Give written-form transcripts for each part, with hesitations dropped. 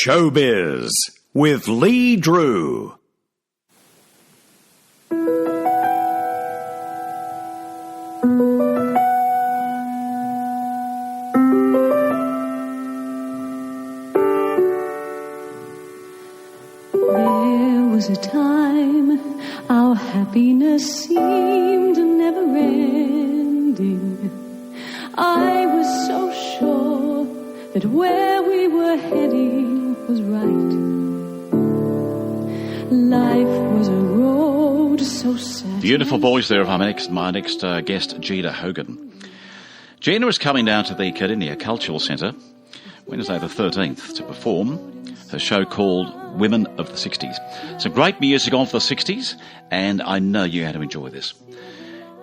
Showbiz with Leigh Drew. There was a time our happiness seemed never ending. I was so sure that where we were heading was right. Life was a road so sad. Beautiful voice there of my next guest, Gina Hogan. Gina is coming down to the Cardinia Cultural Centre Wednesday the 13th to perform her show called Women of the 60s. Some great music of the 60s, and I know you're going to enjoy this.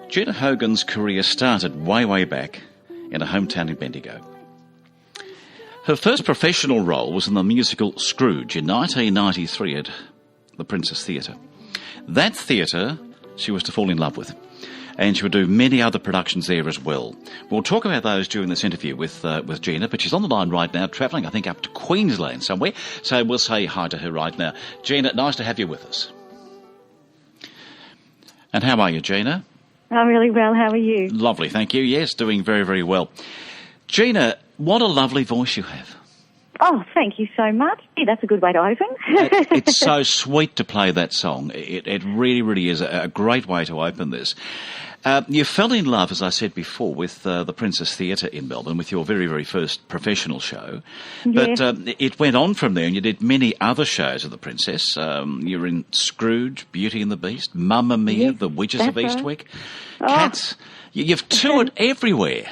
Gina Hogan's career started way back in her hometown in Bendigo. Her first professional role was in the musical Scrooge in 1993 at the Princess Theatre. That theatre she was to fall in love with, and she would do many other productions there as well. We'll talk about those during this interview with Gina, but she's on the line right now, travelling, I think, up to Queensland somewhere, so we'll say hi to her right now. Gina, nice to have you with us. And how are you, Gina? I'm really well. How are you? Lovely, thank you. Yes, doing very well. Gina, what a lovely voice you have. Oh, thank you so much. Yeah, that's a good way to open. It's so sweet to play that song. It really is a great way to open this. You fell in love, as I said before, with the Princess Theatre in Melbourne, with your very first professional show. But it went on from there, and you did many other shows at the Princess. You were in Scrooge, Beauty and the Beast, Mamma Mia, The Witches of Eastwick, Cats. You've toured everywhere.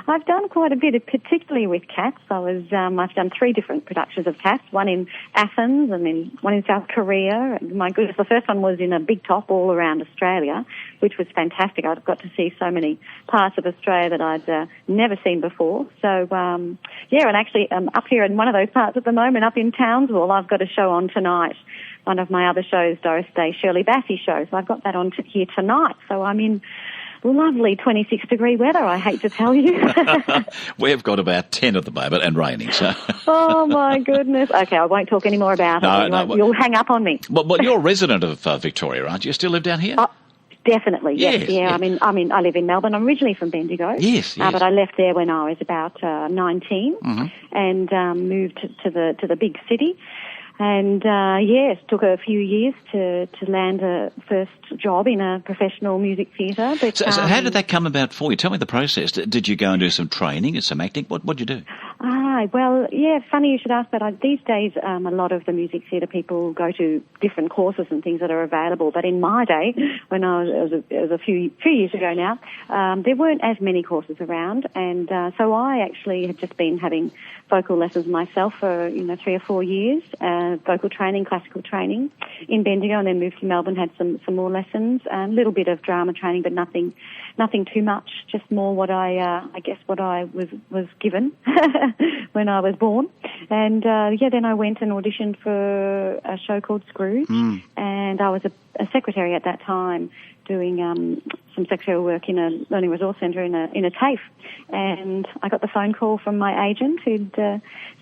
I've done quite a bit, particularly with Cats. I've done 3 different productions of Cats, one in Athens and then one in South Korea. And my goodness, the first one was in a big top all around Australia, which was fantastic. I've got to see so many parts of Australia that I'd never seen before. So, and actually up here in one of those parts at the moment, up in Townsville, I've got a show on tonight. One of my other shows, Doris Day, Shirley Bassey show. So I've got that on here tonight. So I'm in lovely 26-degree weather, I hate to tell you. We've got about 10 at the moment and raining, so... Oh, my goodness. Okay, I won't talk any more about it. You'll hang up on me. Well, you're a resident of Victoria, aren't you? You still live down here? Definitely, yes. Yeah. I live in Melbourne. I'm originally from Bendigo. Yes. But I left there when I was about 19 and moved to the big city. And, it took a few years to land a first job in a professional music theatre. So how did that come about for you? Tell me the process. Did you go and do some training and some acting? What did you do? Funny you should ask that. These days, a lot of the music theatre people go to different courses and things that are available. But in my day, when it was a few years ago now, there weren't as many courses around. And so I actually had just been having vocal lessons myself for 3 or 4 years, vocal training, classical training in Bendigo, and then moved to Melbourne, had some more lessons, a little bit of drama training, but nothing too much, just more what I was given when I was born. And then I went and auditioned for a show called Scrooge, and I was a secretary at that time, doing some secretarial work in a learning resource centre in a TAFE. And I got the phone call from my agent who'd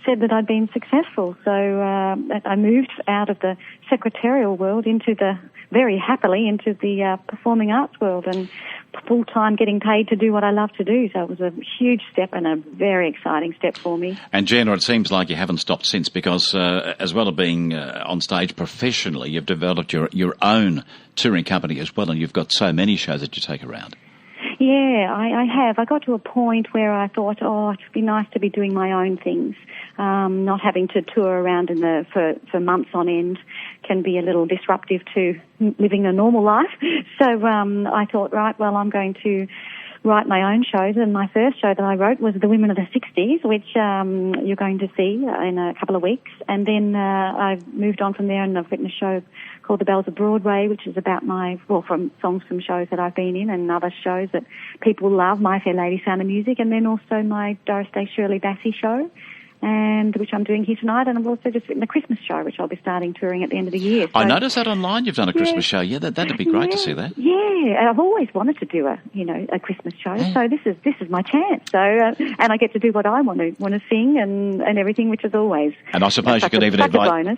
said that I'd been successful. So I moved out of the secretarial world very happily into the performing arts world, and full-time getting paid to do what I love to do. So it was a huge step and a very exciting step for me. And Gina, it seems like you haven't stopped since, because as well as being on stage professionally, you've developed your own touring company as well, and you've got so many shows that you take around. Yeah, I have. I got to a point where I thought, it'd be nice to be doing my own things. Not having to tour around for months on end can be a little disruptive to living a normal life. So I thought, I'm going to write my own shows, and my first show that I wrote was The Women of the 60s, which you're going to see in a couple of weeks. And then I moved on from there, and I've written a show called The Bells of Broadway, which is about from songs from shows that I've been in and other shows that people love, My Fair Lady Sound of Music, and then also my Doris Day Shirley Bassey show. and which I'm doing here tonight, and I've also just written a Christmas show, which I'll be starting touring at the end of the year. So, I noticed that online. You've done a Christmas show. Yeah, that'd be great to see that. Yeah, and I've always wanted to do a Christmas show. Yeah. So this is my chance. So and I get to do what I want to sing and everything, which is always. And I suppose you could even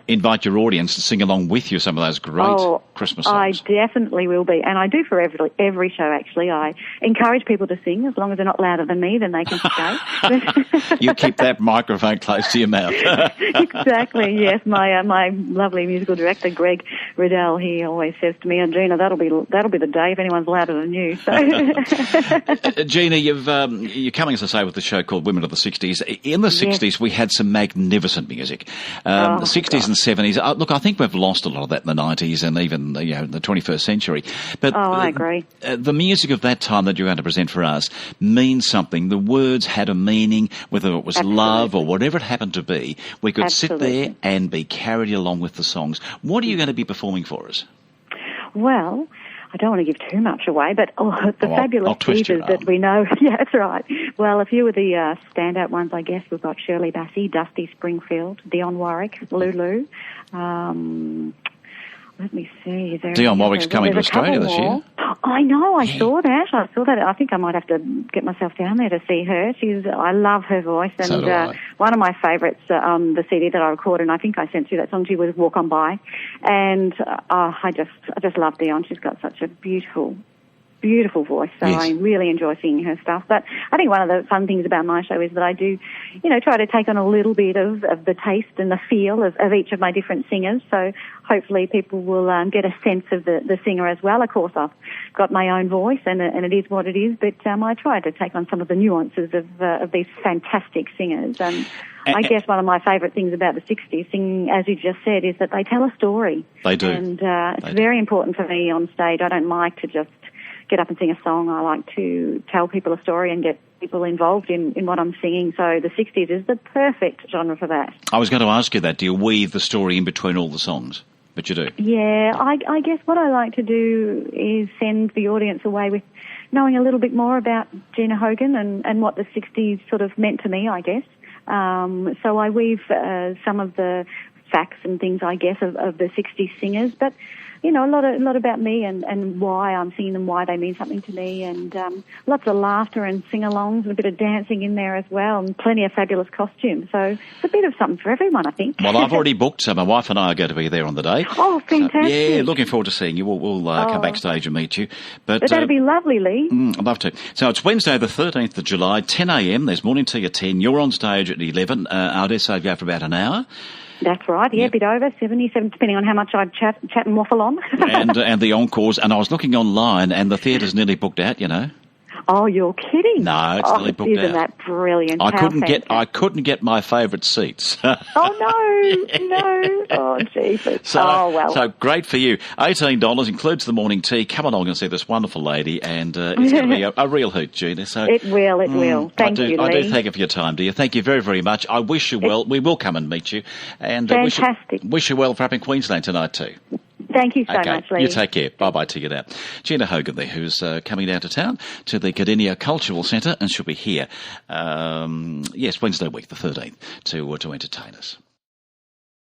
invite your audience to sing along with you some of those great Christmas songs. I definitely will be, and I do for every show. Actually, I encourage people to sing as long as they're not louder than me. Then they can stay. You keep that microphone close to your mouth. Exactly, yes. My lovely musical director, Greg Riddell, he always says to me, and Gina, that'll be the day if anyone's louder than you. So. Gina, you're coming, as I say, with the show called Women of the 60s. In the 60s, we had some magnificent music. The 60s and 70s. Look, I think we've lost a lot of that in the 90s and even the 21st century. But I agree. The music of that time that you're going to present for us means something. The words had a meaning, whether it was love or whatever it happened to be. We could sit there and be carried along with the songs. What are you going to be performing for us? Well, I don't want to give too much away, but fabulous divas that we know. Yeah, that's right. Well, a few of the standout ones, I guess, we've got Shirley Bassey, Dusty Springfield, Dionne Warwick, Lulu. Let me see. Dionne Warwick's coming to Australia this year. I know. I saw that. I think I might have to get myself down there to see her. I love her voice, and so do I. One of my favourites on the CD that I recorded, and I think I sent you that song to you, was "Walk On By," and I just love Dionne. She's got such a beautiful voice, so yes. I really enjoy singing her stuff. But I think one of the fun things about my show is that I do, try to take on a little bit of the taste and the feel of each of my different singers. So hopefully people will get a sense of the singer as well. Of course, I've got my own voice, and it is what it is, but I try to take on some of the nuances of these fantastic singers. And I guess one of my favourite things about the 60s, singing, as you just said, is that they tell a story. They do. And it's very important for me on stage. I don't like to just get up and sing a song. I like to tell people a story and get people involved in what I'm singing. So the 60s is the perfect genre for that. I was going to ask you that. Do you weave the story in between all the songs? But you do. Yeah, I guess what I like to do is send the audience away with knowing a little bit more about Gina Hogan and what the 60s sort of meant to me, I guess. So I weave some of the facts and things, I guess, of the 60s singers, but a lot about me and why I'm singing them, why they mean something to me, and lots of laughter and sing-alongs and a bit of dancing in there as well, and plenty of fabulous costumes. So it's a bit of something for everyone, I think. Well, I've already booked, so my wife and I are going to be there on the day. Oh, fantastic. So, yeah, looking forward to seeing you. We'll come backstage and meet you. But that'd be lovely, Leigh. I'd love to. So it's Wednesday the 13th of July, 10 a.m. There's morning tea at 10. You're on stage at 11. I dare say you go for about an hour. That's right, yeah, a bit over, 77, depending on how much I chat and waffle on. and the encores, and I was looking online, and the theatre's nearly booked out, Oh, you're kidding? No, it's nearly booked out. Isn't that brilliant? I couldn't get my favourite seats. Oh no! Oh Jesus! So great for you. $18 includes the morning tea. Come along and see this wonderful lady, and it's going to be a real hoot, Gina. So it will. Thank you, Leigh. I do thank you for your time, dear. Thank you very, very much. I wish you well. We will come and meet you, and fantastic. Wish you well for up in Queensland tonight too. Thank you so much, Leigh. You take care. Bye-bye to you now. Gina Hogan there, who's coming down to town to the Gardenia Cultural Centre, and she'll be here, Wednesday week, the 13th, to entertain us.